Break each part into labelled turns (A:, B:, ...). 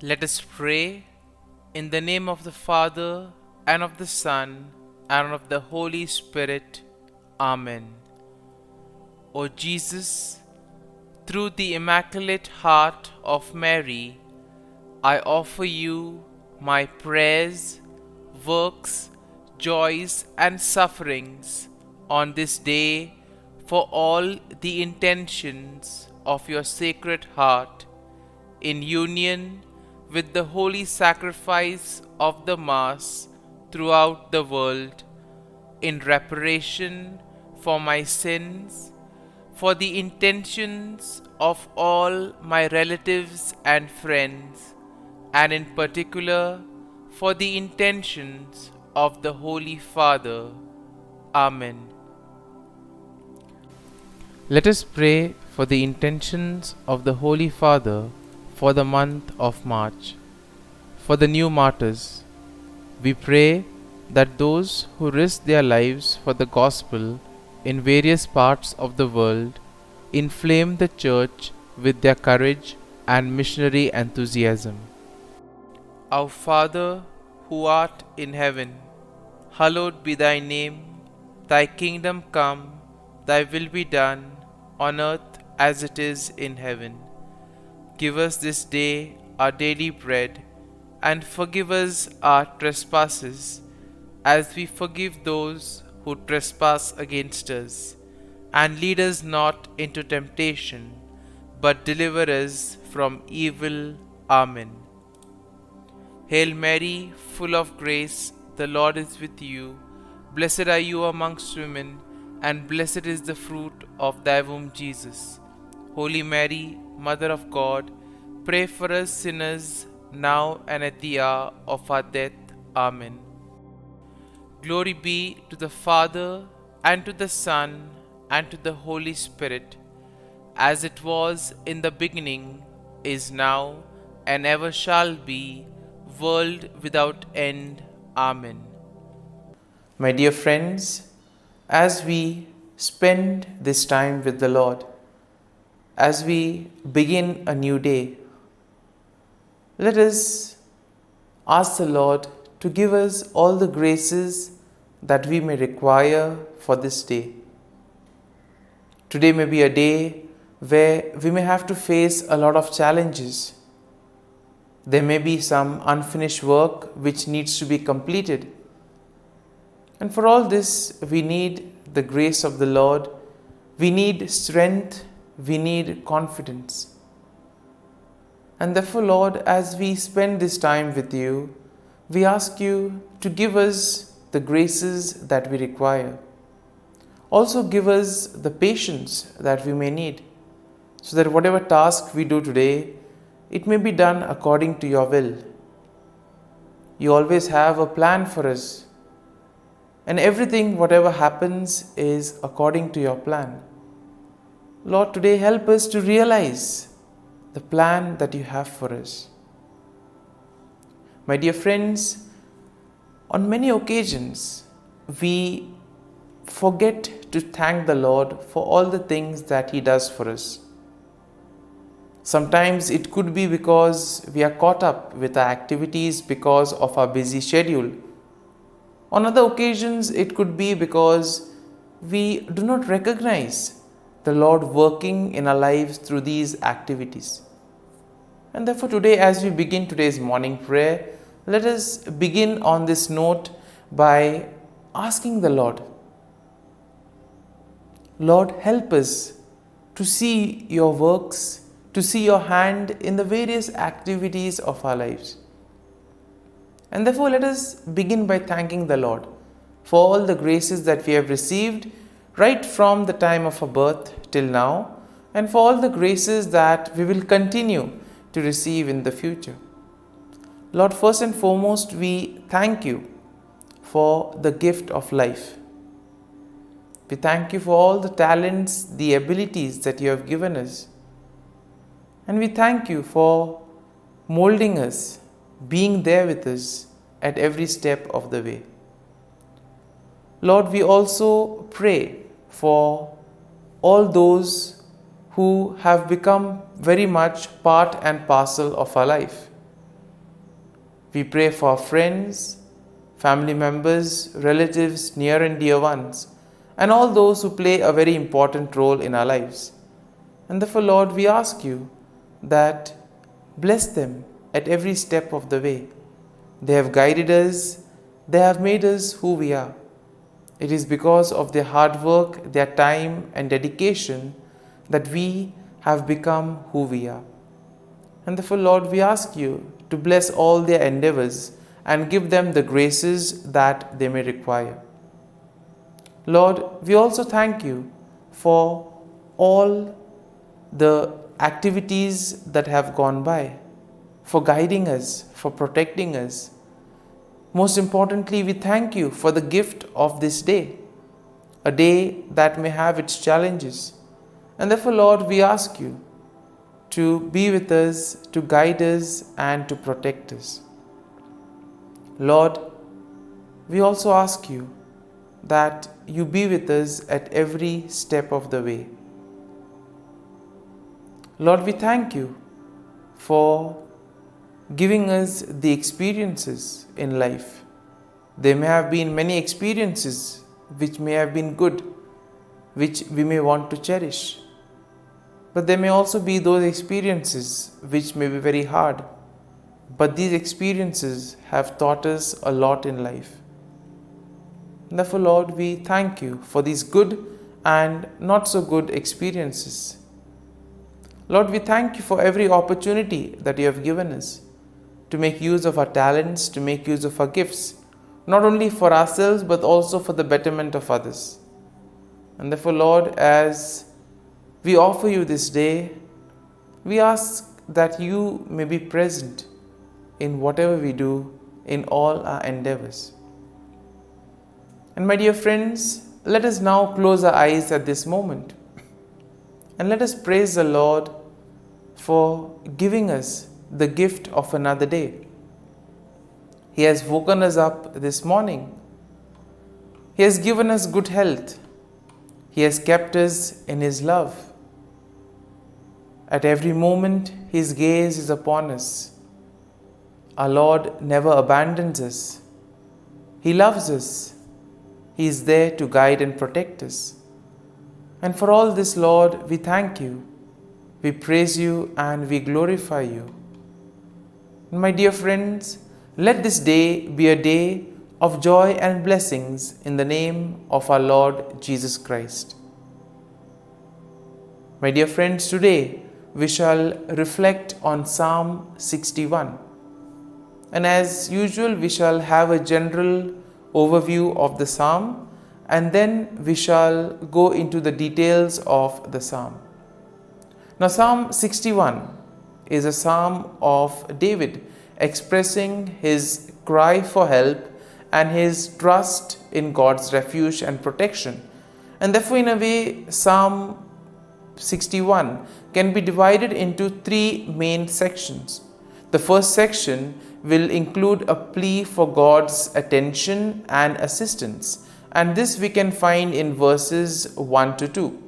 A: Let us pray in the name of the Father, and of the Son, and of the Holy Spirit. Amen. O Jesus, through the Immaculate Heart of Mary, I offer you my prayers, works, joys, and sufferings on this day for all the intentions of your Sacred Heart, in union with the holy sacrifice of the Mass throughout the world, in reparation for my sins, for the intentions of all my relatives and friends, and in particular for the intentions of the Holy Father. Amen. Let us pray for the intentions of the Holy Father for the month of March. For the new martyrs, we pray that those who risk their lives for the gospel in various parts of the world inflame the Church with their courage and missionary enthusiasm. Our Father, who art in heaven, hallowed be thy name. Thy kingdom come, thy will be done, on earth as it is in heaven. Give us this day our daily bread, and forgive us our trespasses, as we forgive those who trespass against us. And lead us not into temptation, but deliver us from evil. Amen. Hail Mary, full of grace, the Lord is with you. Blessed are you amongst women, and blessed is the fruit of thy womb, Jesus. Holy Mary, Mother of God, pray for us sinners, now and at the hour of our death. Amen. Glory be to the Father, and to the Son, and to the Holy Spirit, as it was in the beginning, is now, and ever shall be, world without end. Amen. My dear friends, as we spend this time with the Lord, as we begin a new day, let us ask the Lord to give us all the graces that we may require for this day. Today may be a day where we may have to face a lot of challenges. There may be some unfinished work which needs to be completed. And for all this, we need the grace of the Lord. We need strength. We need confidence. And therefore, Lord, as we spend this time with you, we ask you to give us the graces that we require. Also give us the patience that we may need, so that whatever task we do today, it may be done according to your will. You always have a plan for us, and everything, whatever happens, is according to your plan. Lord, today help us to realize the plan that you have for us. My dear friends, on many occasions, we forget to thank the Lord for all the things that He does for us. Sometimes it could be because we are caught up with our activities because of our busy schedule. On other occasions, it could be because we do not recognize the Lord working in our lives through these activities. And therefore today, as we begin today's morning prayer, let us begin on this note by asking the Lord, Lord, help us to see your works, to see your hand in the various activities of our lives. And therefore let us begin by thanking the Lord for all the graces that we have received right from the time of our birth till now, and for all the graces that we will continue to receive in the future. Lord, first and foremost, we thank you for the gift of life. We thank you for all the talents, the abilities that you have given us. And we thank you for molding us, being there with us at every step of the way. Lord, we also pray for all those who have become very much part and parcel of our life. We pray for our friends, family members, relatives, near and dear ones, and all those who play a very important role in our lives. And therefore, Lord, we ask you that bless them at every step of the way. They have guided us, they have made us who we are. It is because of their hard work, their time and dedication that we have become who we are. And therefore, Lord, we ask you to bless all their endeavors and give them the graces that they may require. Lord, we also thank you for all the activities that have gone by, for guiding us, for protecting us. Most importantly, we thank you for the gift of this day, a day that may have its challenges. And therefore, Lord, we ask you to be with us, to guide us, and to protect us. Lord, we also ask you that you be with us at every step of the way. Lord, we thank you for giving us the experiences in life. There may have been many experiences which may have been good, which we may want to cherish. But there may also be those experiences which may be very hard. But these experiences have taught us a lot in life. Therefore, Lord, we thank you for these good and not so good experiences. Lord, we thank you for every opportunity that you have given us to make use of our talents, to make use of our gifts, not only for ourselves but also for the betterment of others. And therefore, Lord, as we offer you this day, we ask that you may be present in whatever we do, in all our endeavors. And my dear friends, let us now close our eyes at this moment and let us praise the Lord for giving us the gift of another day. He has woken us up this morning. He has given us good health. He has kept us in His love. At every moment, His gaze is upon us. Our Lord never abandons us. He loves us. He is there to guide and protect us. And for all this, Lord, we thank you. We praise you and we glorify you. My dear friends, let this day be a day of joy and blessings in the name of our Lord Jesus Christ. My dear friends, today we shall reflect on Psalm 61. And as usual, we shall have a general overview of the psalm and then we shall go into the details of the psalm. Now, Psalm 61 is a psalm of David expressing his cry for help and his trust in God's refuge and protection. And therefore, in a way, Psalm 61 can be divided into three main sections. The first section will include a plea for God's attention and assistance, and this we can find in verses 1 to 2.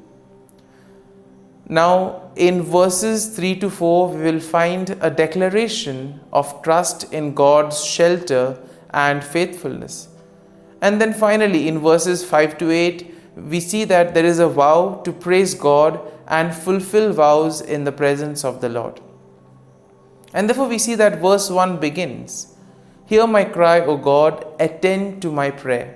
A: Now, in verses 3 to 4, we will find a declaration of trust in God's shelter and faithfulness. And then finally, in verses 5 to 8, we see that there is a vow to praise God and fulfill vows in the presence of the Lord. And therefore, we see that verse 1 begins, "Hear my cry, O God, attend to my prayer."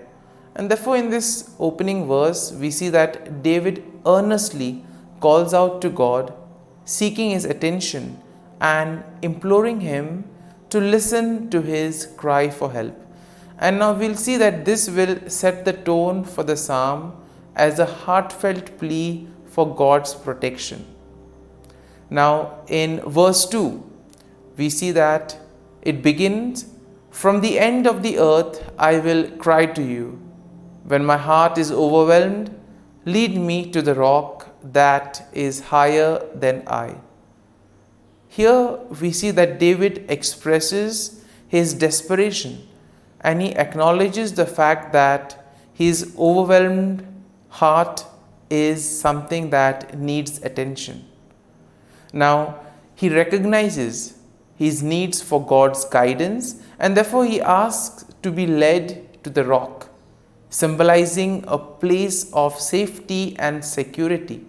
A: And therefore, in this opening verse, we see that David earnestly calls out to God, seeking his attention and imploring him to listen to his cry for help. And now we'll see that this will set the tone for the psalm as a heartfelt plea for God's protection. Now, in verse 2, we see that it begins, "From the end of the earth I will cry to you. When my heart is overwhelmed, lead me to the rock that is higher than I." Here we see that David expresses his desperation and he acknowledges the fact that his overwhelmed heart is something that needs attention. Now, he recognizes his needs for God's guidance, and therefore he asks to be led to the rock, symbolizing a place of safety and security.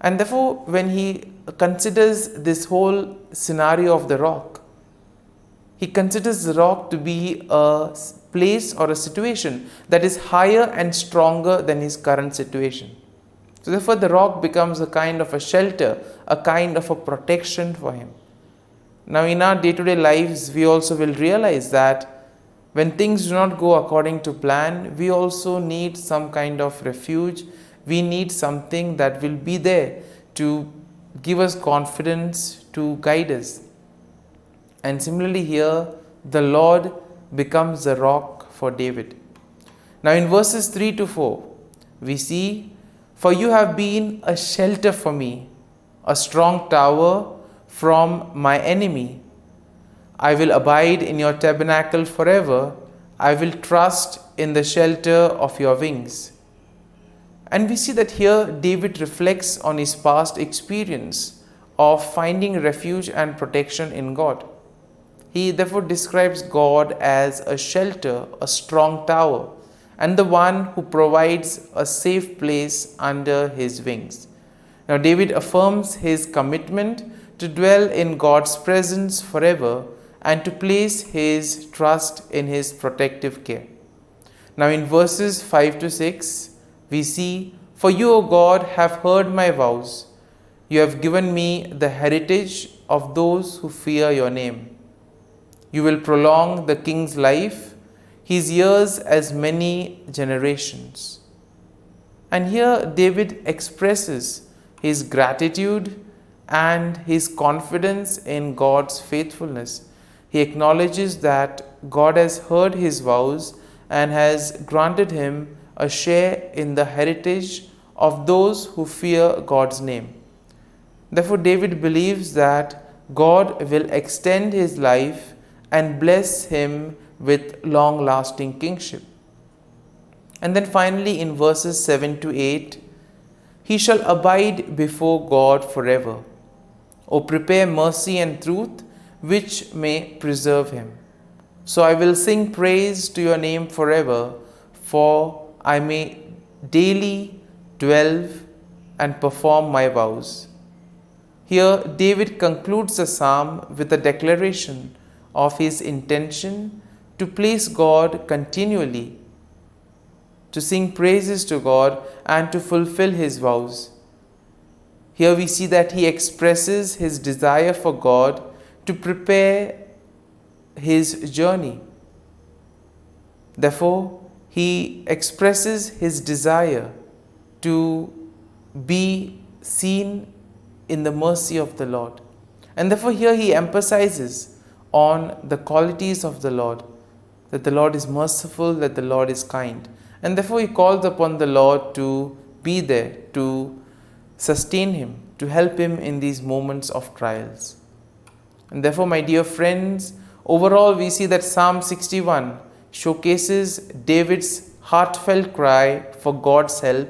A: And therefore, when he considers this whole scenario of the rock, he considers the rock to be a place or a situation that is higher and stronger than his current situation. So therefore, the rock becomes a kind of a shelter, a kind of a protection for him. Now, in our day-to-day lives, we also will realize that when things do not go according to plan, we also need some kind of refuge. We need something that will be there to give us confidence, to guide us. And similarly here, the Lord becomes the rock for David. Now in verses 3 to 4, we see, "For you have been a shelter for me, a strong tower from my enemy. I will abide in your tabernacle forever. I will trust in the shelter of your wings." And we see that here David reflects on his past experience of finding refuge and protection in God. He therefore describes God as a shelter, a strong tower, and the one who provides a safe place under his wings. Now David affirms his commitment to dwell in God's presence forever and to place his trust in his protective care. Now in verses 5 to 6, we see, "For you, O God, have heard my vows. You have given me the heritage of those who fear your name. You will prolong the king's life, his years as many generations." And here David expresses his gratitude and his confidence in God's faithfulness. He acknowledges that God has heard his vows and has granted him a share in the heritage of those who fear God's name. Therefore, David believes that God will extend his life and bless him with long-lasting kingship. And then finally in verses 7 to 8, "He shall abide before God forever. O prepare mercy and truth, which may preserve him. So I will sing praise to your name forever, for I may daily dwell and perform my vows." Here David concludes the psalm with a declaration of his intention to place God continually, to sing praises to God and to fulfill his vows. Here we see that he expresses his desire for God to prepare his journey. Therefore, he expresses his desire to be seen in the mercy of the Lord. And therefore here he emphasizes on the qualities of the Lord, that the Lord is merciful, that the Lord is kind. And therefore he calls upon the Lord to be there, to sustain him, to help him in these moments of trials. And therefore, my dear friends, overall we see that Psalm 61 showcases David's heartfelt cry for God's help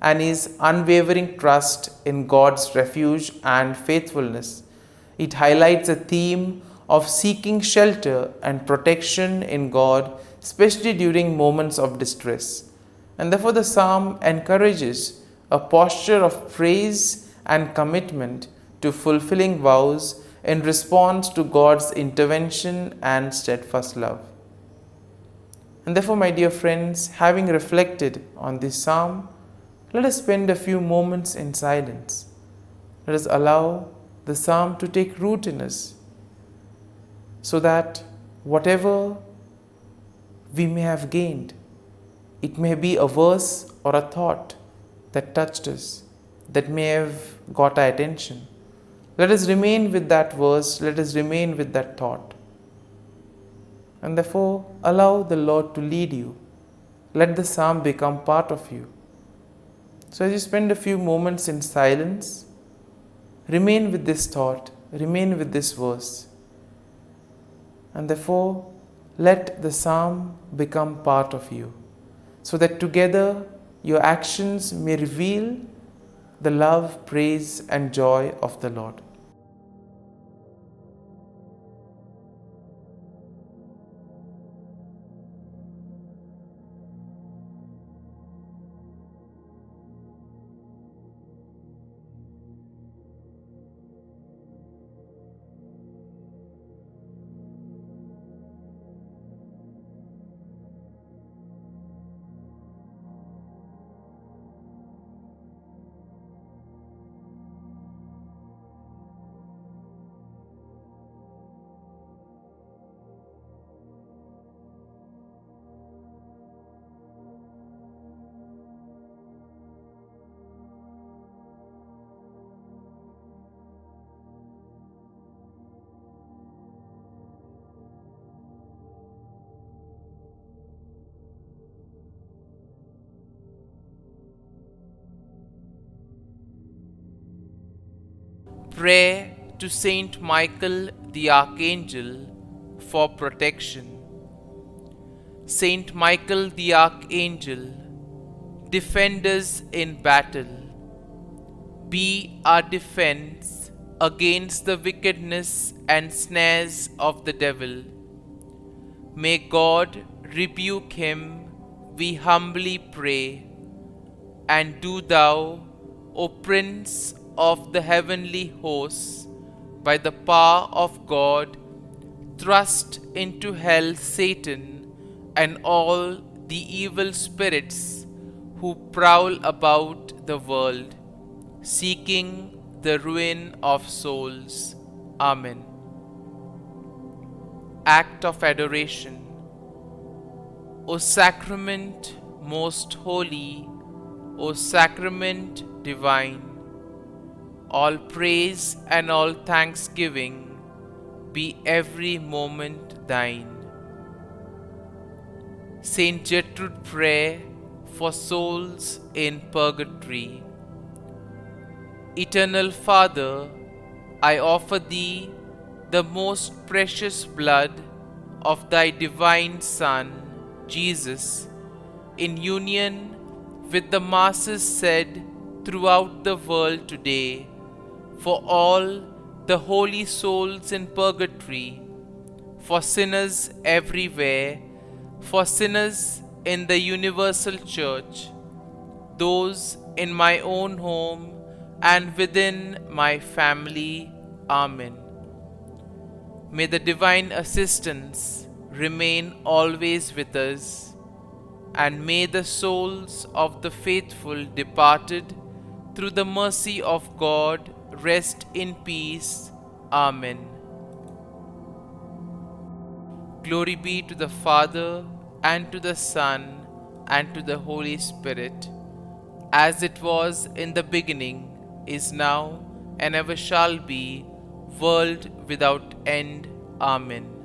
A: and his unwavering trust in God's refuge and faithfulness. It highlights a theme of seeking shelter and protection in God, especially during moments of distress. And therefore the psalm encourages a posture of praise and commitment to fulfilling vows in response to God's intervention and steadfast love. And therefore, my dear friends, having reflected on this psalm, let us spend a few moments in silence. Let us allow the psalm to take root in us, so that whatever we may have gained, it may be a verse or a thought that touched us, that may have got our attention. Let us remain with that verse, let us remain with that thought. And therefore, allow the Lord to lead you. Let the psalm become part of you. So as you spend a few moments in silence, remain with this thought, remain with this verse. And therefore, let the psalm become part of you, so that together your actions may reveal the love, praise, and joy of the Lord. Prayer to Saint Michael the Archangel for protection. Saint Michael the Archangel, defend us in battle. Be our defense against the wickedness and snares of the devil. May God rebuke him, we humbly pray. And do thou, O Prince of the heavenly hosts, by the power of God, thrust into hell Satan and all the evil spirits who prowl about the world, seeking the ruin of souls. Amen. Act of Adoration. O Sacrament most holy, O Sacrament divine, all praise and all thanksgiving be every moment thine. Saint Gertrude Prayer for souls in purgatory. Eternal Father, I offer Thee the most precious blood of Thy divine Son, Jesus, in union with the masses said throughout the world today, for all the holy souls in purgatory, for sinners everywhere, for sinners in the universal church, those in my own home and within my family. Amen. May the divine assistance remain always with us, and may the souls of the faithful departed through the mercy of God rest in peace. Amen. Glory be to the Father, and to the Son, and to the Holy Spirit, as it was in the beginning, is now, and ever shall be, world without end. Amen.